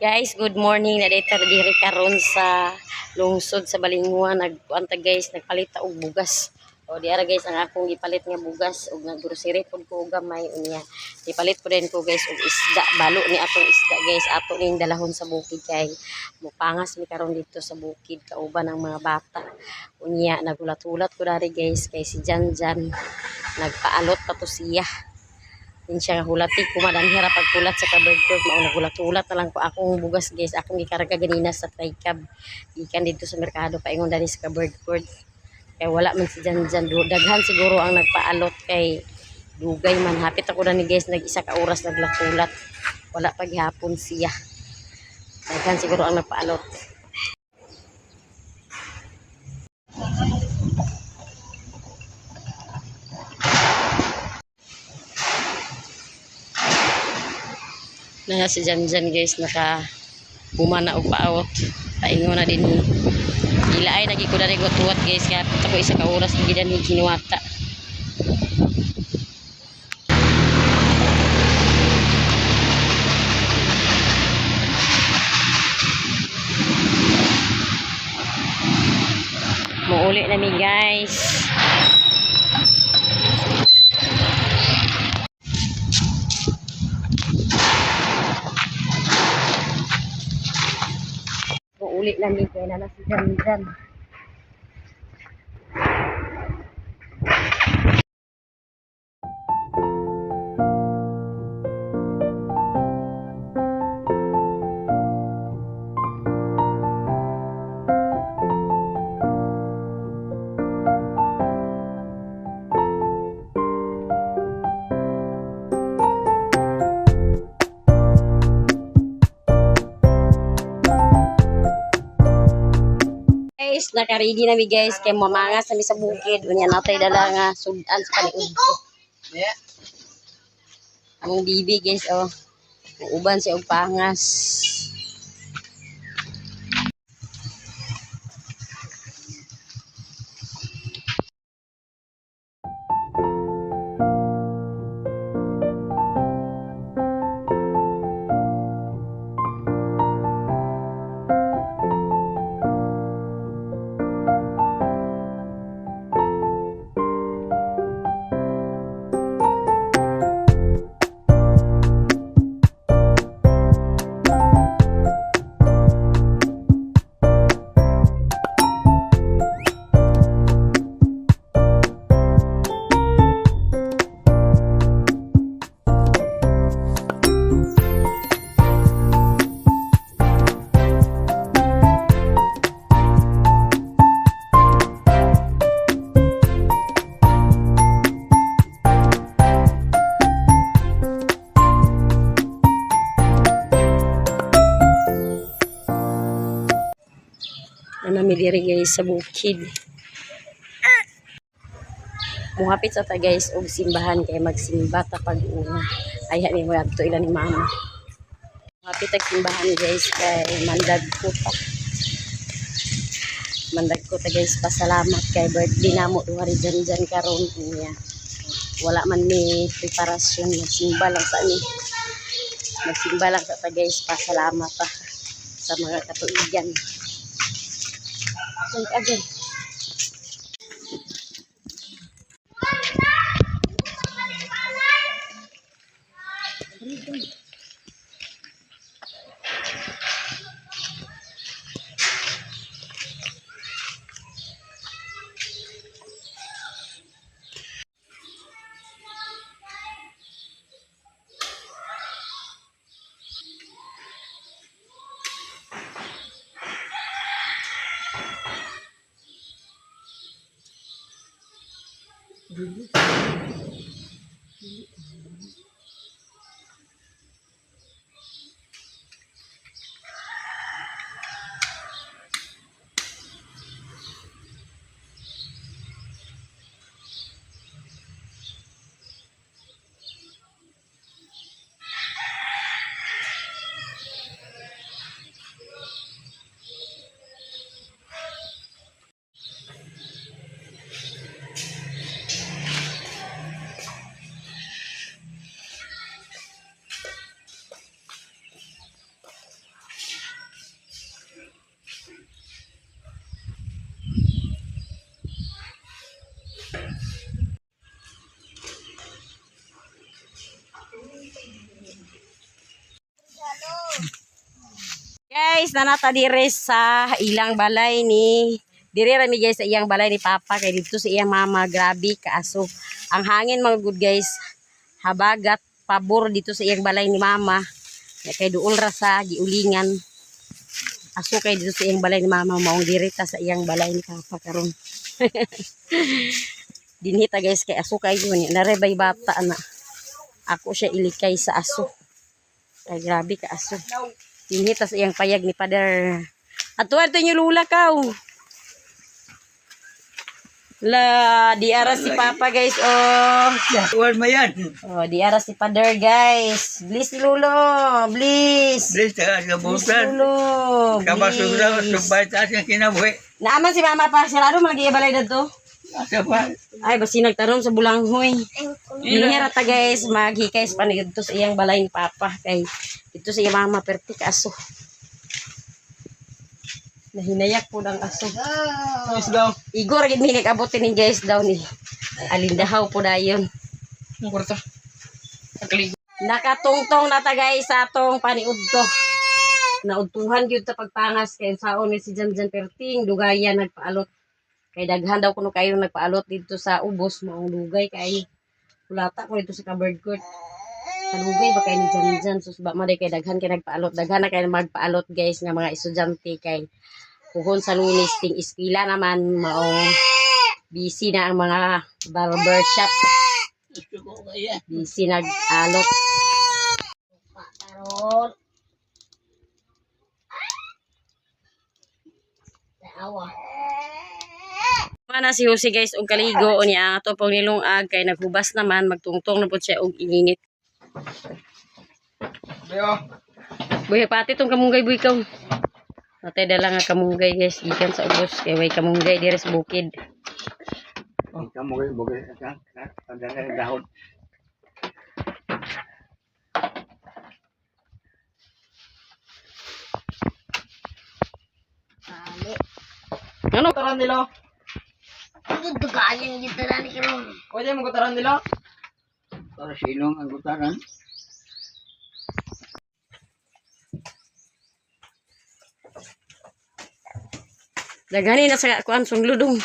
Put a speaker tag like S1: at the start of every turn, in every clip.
S1: Guys, good morning. Nadita diri karon sa lungsod sa Balingwa. Nagkuanta guys, nagpalit og bugas. O diara guys ang akong gipalit nga bugas og nga grocery pud ko gamay unya. Gipalit ko din ko guys og isda, balo ni atong isda guys. Ato ning dalahon sa bukid kay mupangas mi karon dito sa bukid kauban ng mga bata. Unya nagulat-ulat ko dari guys kay si Janjan nagpaalot pa to siya. Din siya hulati kumadanhira pagkulat sa kabird mao nagulat-ulat na lang ko akong bugas guys akong gikarga ganina sa Tricab gikan dito sa merkado paingon dali sa kabird kay wala man si Janjan daghan siguro ang nagpaalot kay dugay man hapit ako na ni guys nag-isa ka oras naglakulat wala pa gihapon siya daghan siguro ang nagpaalot. Na si Janjan guys naka bumana og paawot paingon na din ila ay nagiko dari gutuwat guys kaya ako isa ka oras gidan ni kinuwata. Muuli na mi guys. Ulit lang din kaya na si Janjan. Guys, naka-ready na mi guys kay mamangas na mi sa bukid. Unya natay dala nga sudan sa paniud ko. Among bibi guys oh. Uban siya og pangas. Namili rin guys sa bukid. Muhapit sa ta guys og simbahan kay magsimba ta pag-una. Ay ni mo adto ila ni mama. Muhapit ang simbahan guys kay mandag ko pa. Mandag ko ta guys pasalamat kay birthday namo duha ri Janjan karon niya. Wala man ni preparasyon magsimba lang sa ni. Magsimba lang sa ta guys pasalamat pa sa mga katuigan. Again. guys, nanata dire sa ilang balay ni dire rami guys sa iyang balay ni Papa kay dito sa iyang mama grabe kaaso. Ang hangin mga good guys, habagat pabor dito sa iyang balay ni Mama. Kay duol ra sa giulingan. Aso kay dito sa iyang balay ni Mama maong direta sa iyang balay ni Papa karon. Dinhita guys kay aso kay yun. Narebay bata na. Ako siya ilikay sa aso. Ay grabe ka aso. Dinhita sa iyang payag ni Pader. At tuwar to yung lula ka. La, diara si Papa guys. Oh.
S2: Tuwan mo yan.
S1: Oh, diara si Pader guys. Bliss ni Lulo. Bliss.
S2: Please, taga
S1: Bliss
S2: kabutan.
S1: Lulo.
S2: Kabasuda,
S1: Bliss.
S2: subay taas yung kinabuhi.
S1: Naaman si Mama pa. Sirado magibalay na to.
S2: Asa pa?
S1: Ay, basi nagtanom sa bulanghoy. Nihira ta guys. Maghikays pa dito sa iyang balay ni Papa. Kay dito sa iyang Mama perti ka aso. Nahinayak po ng aso.
S2: Let's go.
S1: Igor, gid mi nag-abutin ni guys daw ni. Alindahaw po dayon.
S2: Ang kwarta.
S1: Nakatungtong na ta guys sa atong paniudto. Naudtuhan gyud ta pagpangas kay saon ni si Janjan Perting dugayan nagpaalot. Kay daghan daw kuno kayo nagpaalot dito sa ubos maong dugay kay kulata ko dito sa Kabird Court. Kalugay ba kay ni Janjan sus ba maday kay daghan kay nagpaalot. Daghan na kay magpaalot guys nga mga estudyante kay kuhon sa Lunes ting eskwela naman maong busy na ang mga barbershop. Busy nag-alot. Karon. Mana si Jose guys og kaligo niya ato pong nilungag kay naghubas naman magtungtong na pud siya og inginit. Buhi pati tong kamunggay buhi kaw. Natay dala nga kamunggay guys gikan sa ubos kay way kamunggay dire sa bukid.
S2: Oh, kamu kayo bugay ka. Ang dahon.
S1: Ano?
S2: Gutaran nila.
S1: Dugaan yung gitaran ni karon.
S2: Pwede mo gutaran nila? Para silong ang gutaran.
S1: Dagani na sa kuan sungludong.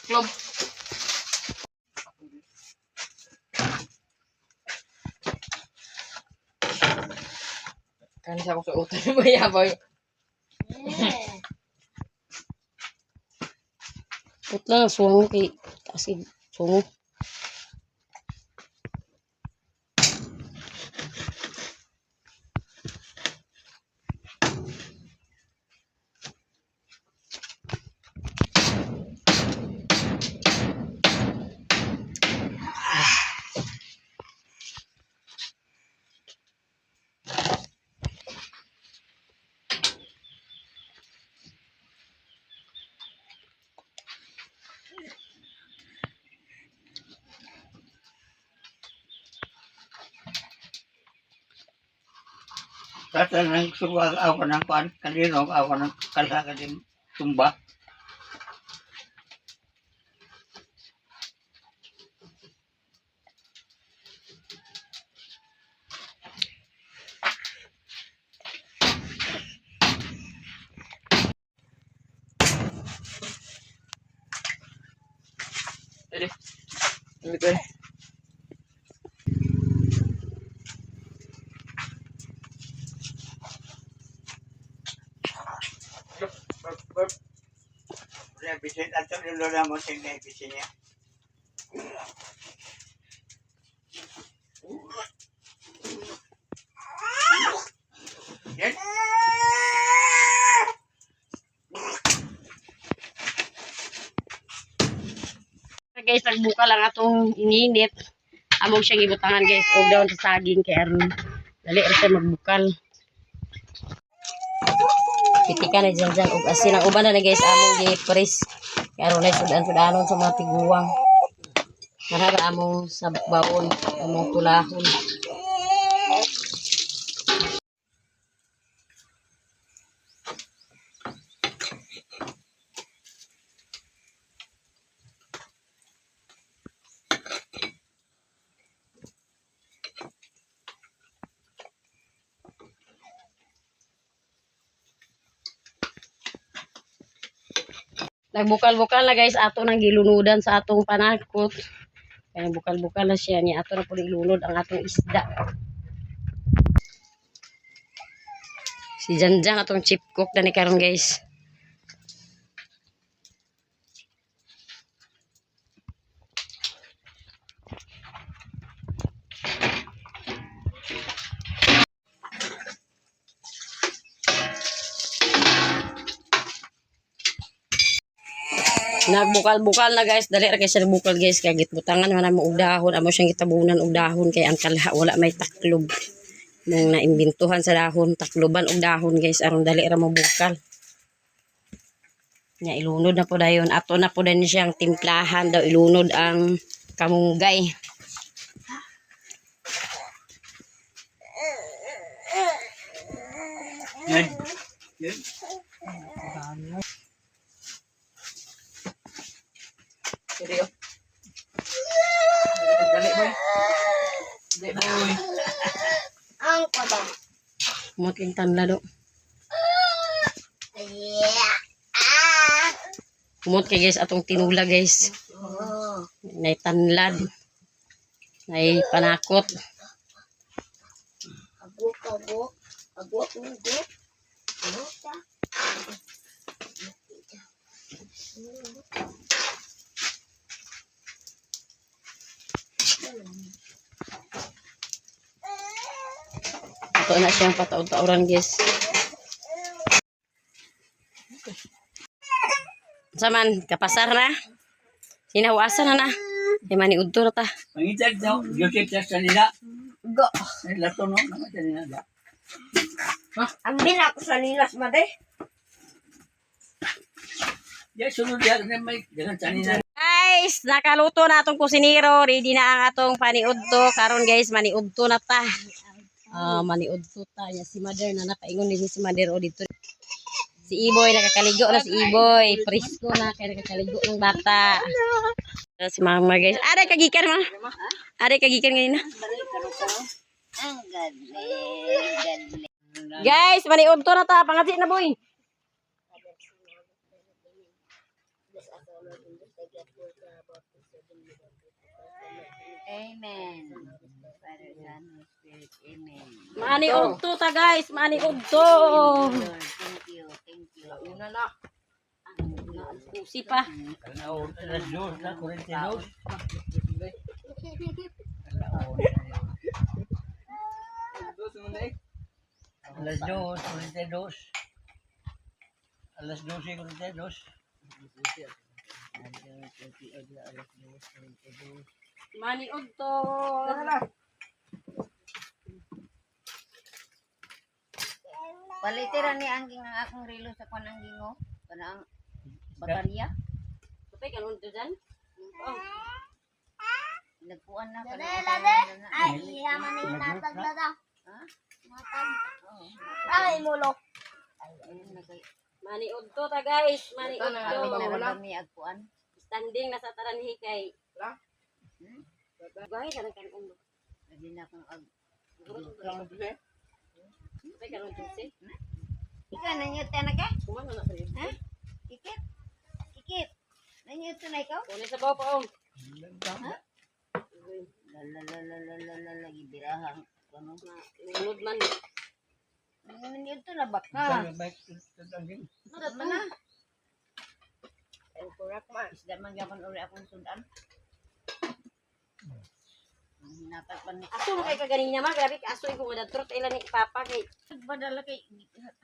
S2: Club. Kan siya ko sa utan mo yaboy.
S1: Putla sungo kay kasi sungo.
S2: Tata nang suwag ako ng kuan kanino ako ng kalsaka din tumba. Ini. Ini ko. Udah bisin atau dulu lah musim ni bisinnya. Yes.
S1: Guys, nagbuka lang atong ininit. Among siyang ibutangan guys og daw sa saging kay aron dali ra siya magbukal. Pitikan na dyan og asin ang uban na guys among gi-press. Kay aron na sudan-sudanon sa mga tiguwang. Para among sa baon, among tulahon. Nagbukal-bukal na guys, ato nang gilunudan sa atong panakot. Kaya bukal-bukal na siya niya. Ato na po ilunod ang atong isda. Si Janjang atong chip cook na ni karon guys. Nagbukal-bukal na guys, dali ra kay siya bukal guys, kay gitbutangan man mo og dahon, amo siyang gitabunan og dahon kay ang kalha wala may taklob. Nang naimbintuhan sa dahon, takloban og dahon guys, aron dali ra mo bukal. Nya ilunod na po dayon, ato na po din siyang timplahan daw ilunod ang kamunggay.
S2: Yan. Yan.
S3: Dali, oh. Dali, boy. Dali, boy.
S4: Ang pada.
S1: Muting tanla do.
S4: Yeah.
S1: Kumot kay guys atong tinula guys.
S4: Oh.
S1: Nay tanlad. Nay panakot.
S4: Abuk, abuk. Abuk, abuk. Abuk ta.
S1: Ato na siyang pataod-taoran guys. Saman, kapasar na. Sinawasan na na. Ay maniudto na ta.
S2: Pangitag daw, Joseph sa nila.
S4: Go.
S2: Ay, lato no, naman sa nila da.
S4: Ang binak sa nilas made.
S2: Yan, sunod yan na may dagan sa nila.
S1: Guys, nakaluto na atong kusinero. Ready na ang atong paniudto. Karon guys, maniudto na ta. Maniudto ta. Yan, si Mother na nakaingon din si Mother o dito. Si Iboy, nakakaligo na si Iboy. Presko na, kaya nakakaligo ng bata. Si Mama guys. Aray, kagikan ma. Aray, kagikan ngayon na.
S4: Ang galing.
S1: Guys, maniudto na ta. Pangati na boy.
S4: Amen. Father, Son, Holy Spirit. Amen.
S1: Maniudto ta guys, maniudto.
S4: Lord, thank you. Thank you.
S3: Una na.
S1: Kusi pa.
S2: Alas dos na, 42. Alas dos, 42. Alas 12, 42.
S1: Maniudto.
S4: Palitira ni Angging ang akong relo sa kanang gingo. Kana ang baterya.
S1: Kapay kanon to dyan? Oh.
S4: Nagpuan na.
S5: Ay, yaman ni natag na daw.
S4: Ha?
S5: Natag.
S4: Oo.
S5: Ay, mulok.
S4: Ayun na kay.
S1: Maniudto ta guys,
S4: Kapit
S1: maniudto.
S4: na rin kami agpuan.
S1: Standing na sa taranhi kay.
S3: Wala.
S1: Gawin na lang kanon.
S4: Lagi na akong ag...
S3: Kamu tuh, eh.
S1: Kapay kanon juicy.
S4: Ikaw, nanyot ka na ka?
S1: Kumano na sa iyo.
S4: Ha? Kikit? Kikit? Nanyot ka na ikaw?
S1: Kunin sa bawa pa oh.
S4: Lalalalalalala, gibirahang. Ano?
S1: Inunod man.
S4: Nanyot to na baka. Sudat man na.
S3: Ang kurak man.
S4: Isda man gapon uri akong sudan. Ang hinatag pa ni...
S1: Aso mo kay kaganina ma, grabe ka aso ko nga trot ila ni papa kay.
S4: Badala kay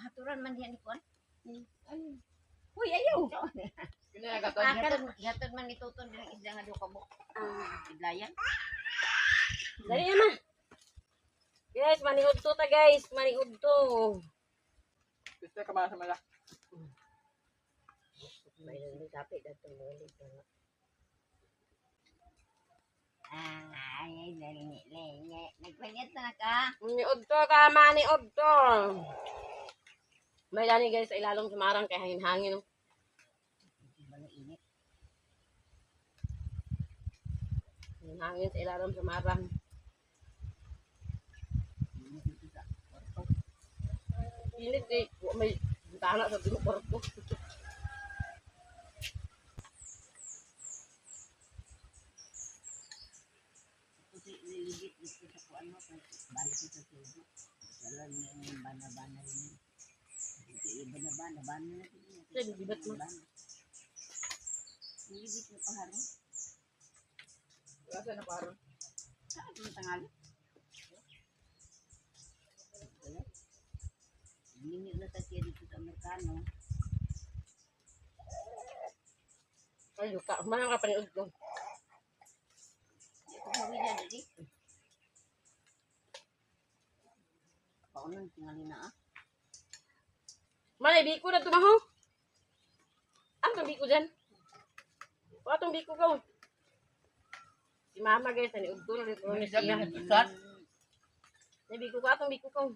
S4: haturan man diyan ni Kuan.
S1: Uy, ayaw.
S3: Kinagaton.
S4: Gatod man nituton din ang isda nga do kabuk. Idlayan.
S1: Dali na ma. Guys, maniudto ta guys, maniudto.
S3: Gusto ka ba sa mala?
S1: May sapi dato mo ulit.
S4: Ay, nagpanyat na ka.
S1: Maniudto ka, maniudto. May lani guys sa ilalong sumarang kay hangin-hangin. Oh.
S4: Init.
S1: Hangin sa ilalong sumarang. Init eh. May bintana sa dulo kwarto. Bibat mo.
S3: Wala na parang.
S4: Ini na sa siya dito sa Amerikano.
S1: Ay, luka. Manang ka paniod ko.
S4: Ito mo na dali. Paunan tingali na ah.
S1: Malay, biko na tumaho. Ano itong biko dyan? O, itong biko ko. Si mama guys, taniod ko na rin ko ni siya. May biko ka, itong biko ko.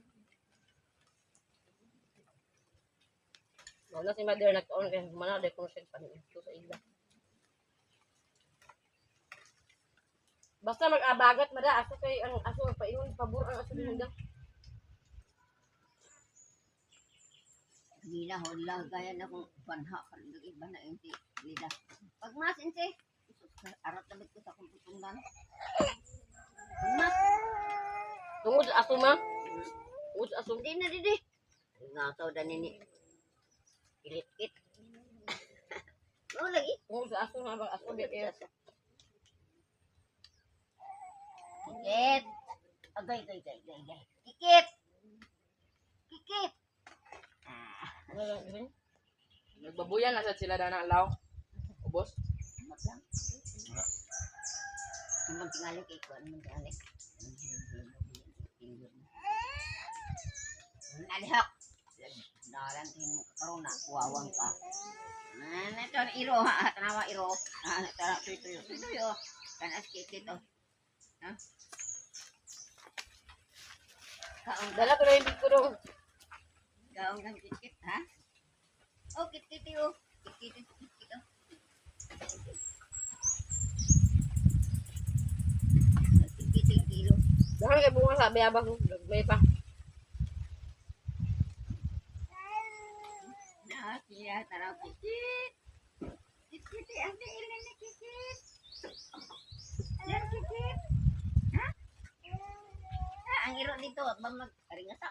S1: Wala si mother nag-on kaya mana dahil kung siya paniod ko sa ila. Basta mag-abagat mada, aso kay ang aso paingon, pabor ang aso din daw.
S4: Gila hola gaya na kung banha kan iba na inti lida. Pag mas inti arat damit ko sa kumputungan. Mas
S1: Tungod sa aso ma. Tungod sa aso.
S4: di na didi. Ngataw dan ini. Ilit-it. Mau lagi?
S1: Tungod sa aso nga bang aso di kaya.
S4: Kikit. Agay. Kikit. Kikit.
S1: Wala lang.
S3: Nagbabuyan na sa sila na ng law. Ubos.
S4: Mat lang. Naman tingali kay ko. Naman tingali. Alihak. Dalan tingin mo karon na kuwawang ka. Ito iro ha. Tanawa iro. Tara tuyo. Tuyo. Kanas kikit oh. Ha? Kaong
S1: Dala ko na yung biko dong.
S4: kaong kang kikit ha? Oh kikit yo. Kikit oh. Kikit kilo.
S1: Dahil kay bunga sa bayabang ko. May pa.
S4: Na siya taraw kikit. Kikit ang ilan na kikit. Yan kikit. Ha? Ang iro dito at bang nag-aringasa.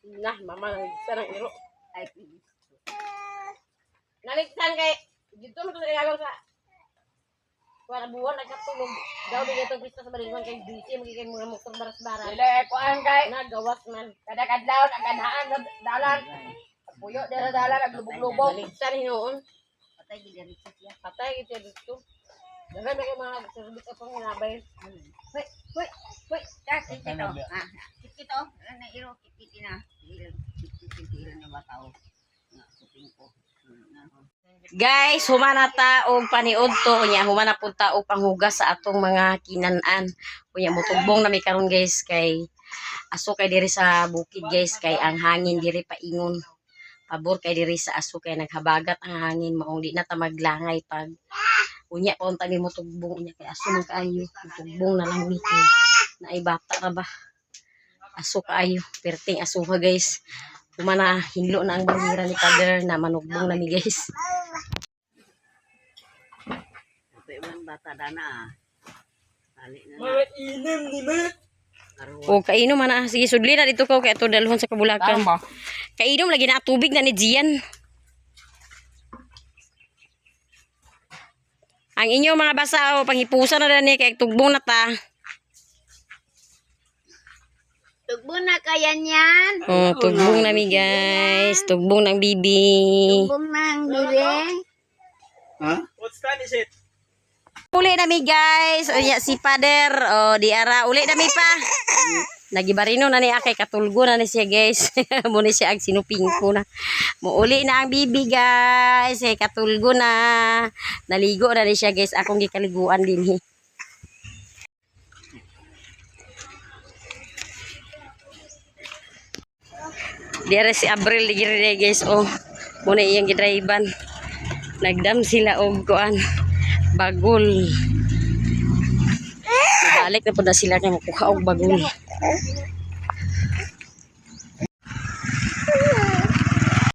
S1: Nah, mama naligsan ng iro.
S4: Ay, please.
S1: Naligsan kay dito mo to sa ilalim sa kuha buwan nagkatulog. Daw di itong pista sa Balingon kay busy magiging mga motor baras-baras.
S3: Dili, kuhaan kay.
S1: Nagawas man.
S3: Kada kadlaw ang ganhaan sa dalan. Puyo dira sa dalan naglubog-lubog.
S1: Naligsan hinoon.
S4: Patay gidaritsa siya.
S1: Patay gitu dito. Dagan may mga service akong hinabay.
S4: Hoy, hoy, hoy. Kikit oh. Ah, kikit oh. Na iro kikit na. Kikit na ba tao? Nga, kuping ko.
S1: Guys, humana ta og paniud to unya humana punta og panghugas sa atong mga kinanan. Unya mutugbong na mi karon guys kay aso kay diri sa bukid guys kay ang hangin diri paingon. Pabor kay diri sa aso kay naghabagat ang hangin maong di na ta maglangay pag unya pa unta mi mutugbong unya kay aso man kaayo. Mutugbong na lang mi kay naay bata ra ba. Aso kaayo, perting aso ha guys. Humana hinlo na ang bangira ni Father na manugbong na mi guys.
S4: Pwede bata dana. Ali na.
S3: Mainim ni Mat.
S1: O kainom man sige sudli na dito ko kay ato dalhon sa kabulakan.
S3: Tama.
S1: Kainom lagi na tubig na ni Gian. Ang inyo mga basa o panghipusan na ni kay tugbong na ta.
S4: Tugbo na kaya niyan.
S1: Oh, tugbong na mi guys. Tugbong ng bibi.
S4: Tugbong ng bibi.
S2: Ha?
S3: What time is it?
S1: Uli na mi guys. O ya si Father. O di ara uli na mi pa. Nagibarino na ni akay katulgo na ni siya guys. Muna siya ag sinuping ko na. Muuli na ang bibi guys. Katulgo na. Naligo na ni siya guys. Akong gikaliguan din hi. Diara si Abril digiri guys. Oh, muna iyang gidrivean. Nagdam sila og kuan. Bagol. Balik na po na sila kay makuha og bagol.